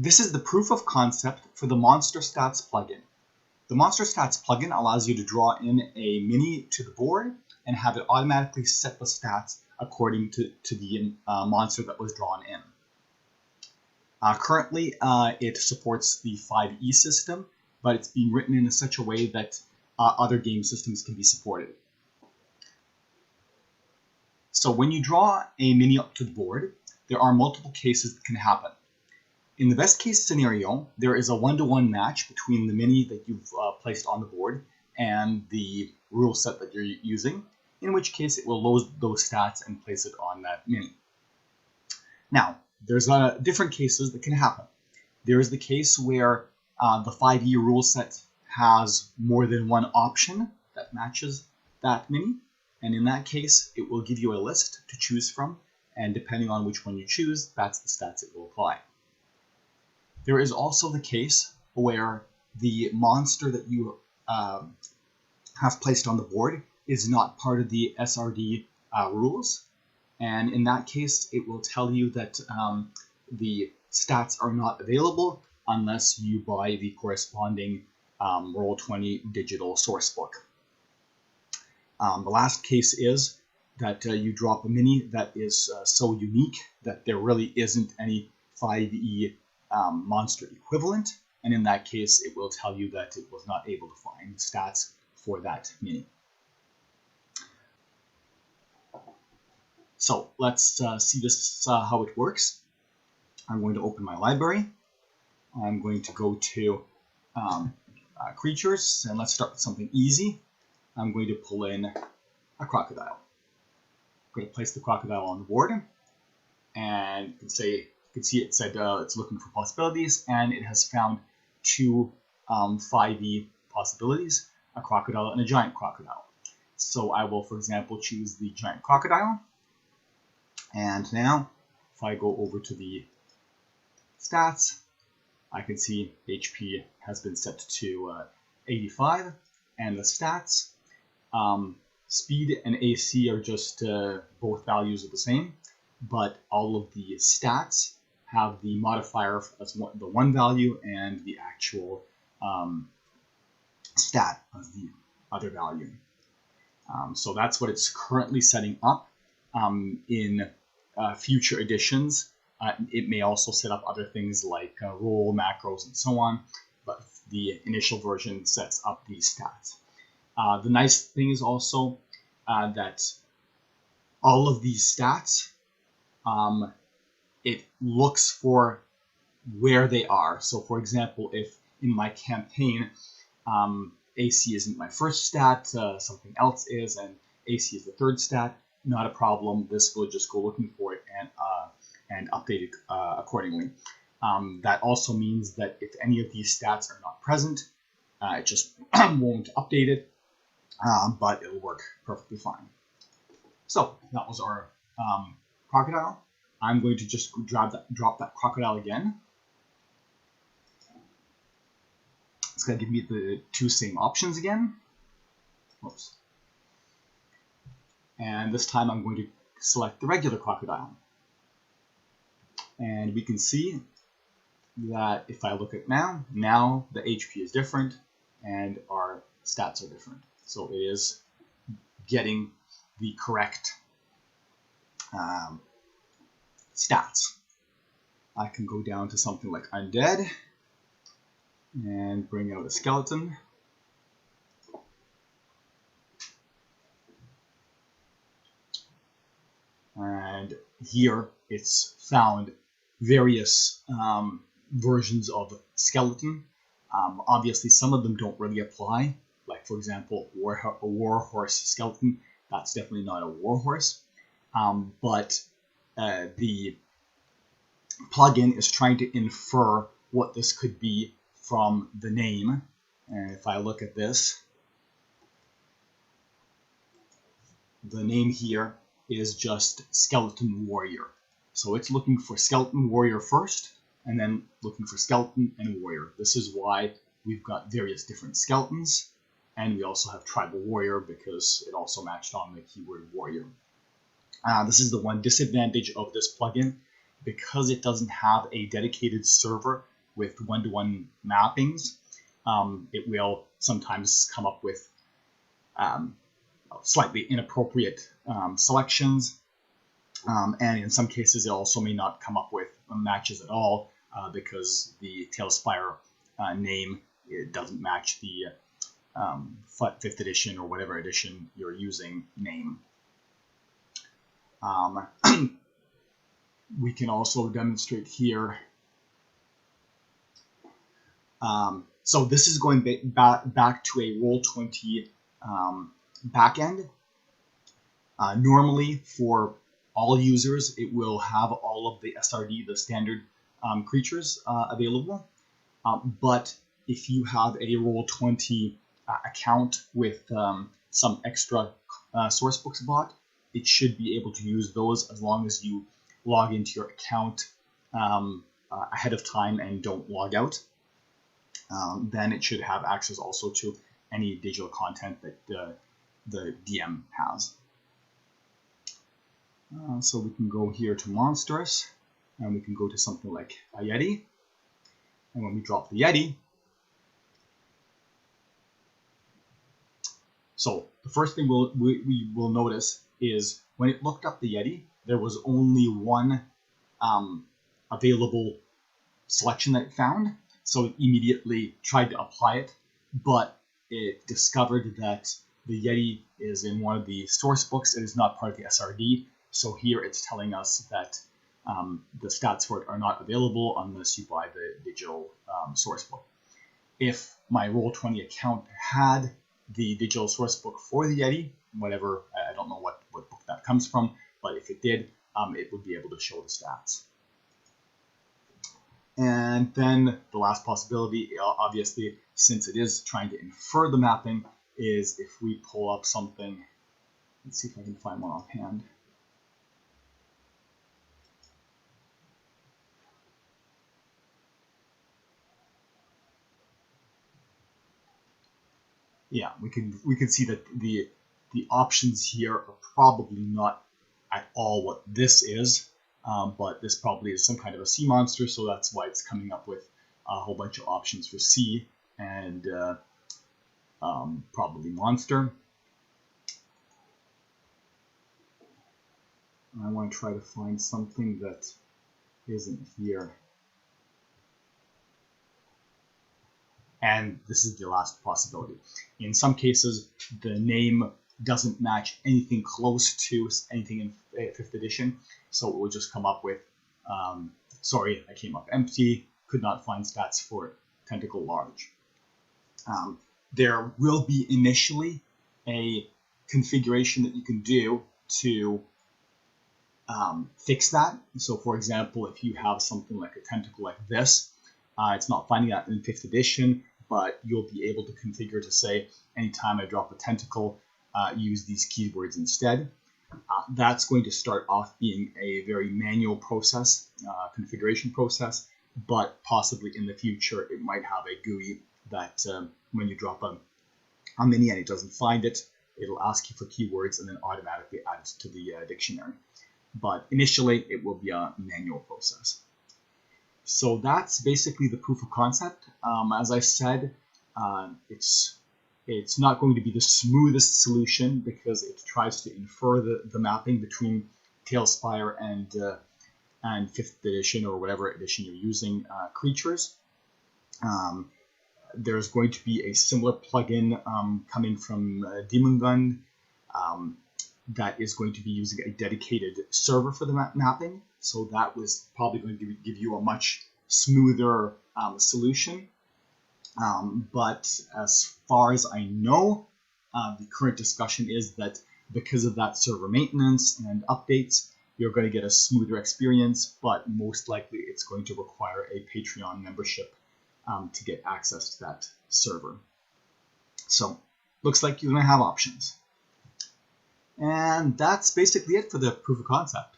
This is the proof of concept for the Monster Stats plugin. The Monster Stats plugin allows you to draw in a mini to the board and have it automatically set the stats according to the monster that was drawn in. Currently, it supports the 5e system, but it's being written in such a way that other game systems can be supported. So when you draw a mini up to the board, there are multiple cases that can happen. In the best case scenario, there is a 1-to-1 match between the mini that you've placed on the board and the rule set that you're using, in which case it will load those stats and place it on that mini. Now, there's different cases that can happen. There is the case where the 5e rule set has more than one option that matches that mini, and in that case, it will give you a list to choose from, and depending on which one you choose, that's the stats it will apply. There is also the case where the monster that you have placed on the board is not part of the SRD rules, and in that case, it will tell you that the stats are not available unless you buy the corresponding Roll20 digital source book. The last case is that you drop a mini that is so unique that there really isn't any 5e monster equivalent, and in that case it will tell you that it was not able to find stats for that mini. So let's see this how it works. I'm going to open my library. I'm going to go to creatures, and let's start with something easy. I'm going to pull in a crocodile. I'm going to place the crocodile on the board, and you can see it said it's looking for possibilities, and it has found two 5e possibilities, a crocodile and a giant crocodile. So I will, for example, choose the giant crocodile, and now if I go over to the stats, I can see HP has been set to 85, and the stats, speed and AC are just both values are the same, but all of the stats have the modifier as the 1 value and the actual stat as the other value. So that's what it's currently setting up. In future editions, it may also set up other things like roll, macros, and so on, but the initial version sets up these stats. The nice thing is also that all of these stats, it looks for where they are. So for example, if in my campaign AC isn't my first stat, something else is, and AC is the third stat, not a problem. This will just go looking for it and update it accordingly. That also means that if any of these stats are not present, it just won't update it, but it'll work perfectly fine. So that was our crocodile. I'm going to just drop that crocodile again. It's going to give me the two same options again. Oops. And this time I'm going to select the regular crocodile. And we can see that if I look at now the HP is different and our stats are different. So it is getting the correct stats. I can go down to something like undead and bring out a skeleton. And here it's found various versions of skeleton. Obviously some of them don't really apply, like for example a warhorse skeleton. That's definitely not a warhorse, but the plugin is trying to infer what this could be from the name. And if I look at this, the name here is just Skeleton Warrior. So it's looking for Skeleton Warrior first, and then looking for Skeleton and Warrior. This is why we've got various different skeletons, and we also have Tribal Warrior because it also matched on the keyword Warrior. This is the one disadvantage of this plugin, because it doesn't have a dedicated server with one-to-one mappings, it will sometimes come up with slightly inappropriate selections. And in some cases, it also may not come up with matches at all because the Talespire name, it doesn't match the 5th edition or whatever edition you're using name. We can also demonstrate here. So this is going back to a Roll20 backend. Normally, for all users, it will have all of the SRD, the standard creatures available. But if you have a Roll20 account with some extra sourcebooks bought, it should be able to use those as long as you log into your account ahead of time and don't log out. Then it should have access also to any digital content that the DM has. So we can go here to monsters, and we can go to something like a Yeti. And when we drop the Yeti, so the first thing we will notice is when it looked up the Yeti, there was only one available selection that it found. So it immediately tried to apply it, but it discovered that the Yeti is in one of the source books. It is not part of the SRD. So here it's telling us that the stats for it are not available unless you buy the digital source book. If my Roll20 account had the digital source book for the Yeti, whatever, I don't know what book that comes from, but if it did, it would be able to show the stats. And then the last possibility, obviously, since it is trying to infer the mapping, is if we pull up something. Let's see if I can find one offhand. Yeah, we can see that the options here are probably not at all what this is, but this probably is some kind of a sea monster, so that's why it's coming up with a whole bunch of options for sea and probably monster. I want to try to find something that isn't here. And this is the last possibility. In some cases, the name doesn't match anything close to anything in 5th edition, so it will just come up with, sorry, I came up empty, could not find stats for tentacle large. There will be initially a configuration that you can do to fix that. So for example, if you have something like a tentacle like this, it's not finding that in 5th edition, but you'll be able to configure to say, anytime I drop a tentacle, use these keywords instead. That's going to start off being a very manual process, configuration process, but possibly in the future it might have a GUI that when you drop a mini and it doesn't find it, it'll ask you for keywords and then automatically add it to the dictionary. But initially it will be a manual process. So that's basically the proof of concept. As I said, it's not going to be the smoothest solution because it tries to infer the mapping between Talespire and 5th edition or whatever edition you're using creatures. There's going to be a similar plugin coming from Demon Gun that is going to be using a dedicated server for the mapping. So that was probably going to give you a much smoother solution. But as far as I know, the current discussion is that because of that server maintenance and updates, you're going to get a smoother experience, but most likely it's going to require a Patreon membership to get access to that server. So looks like you're going to have options. And that's basically it for the proof of concept.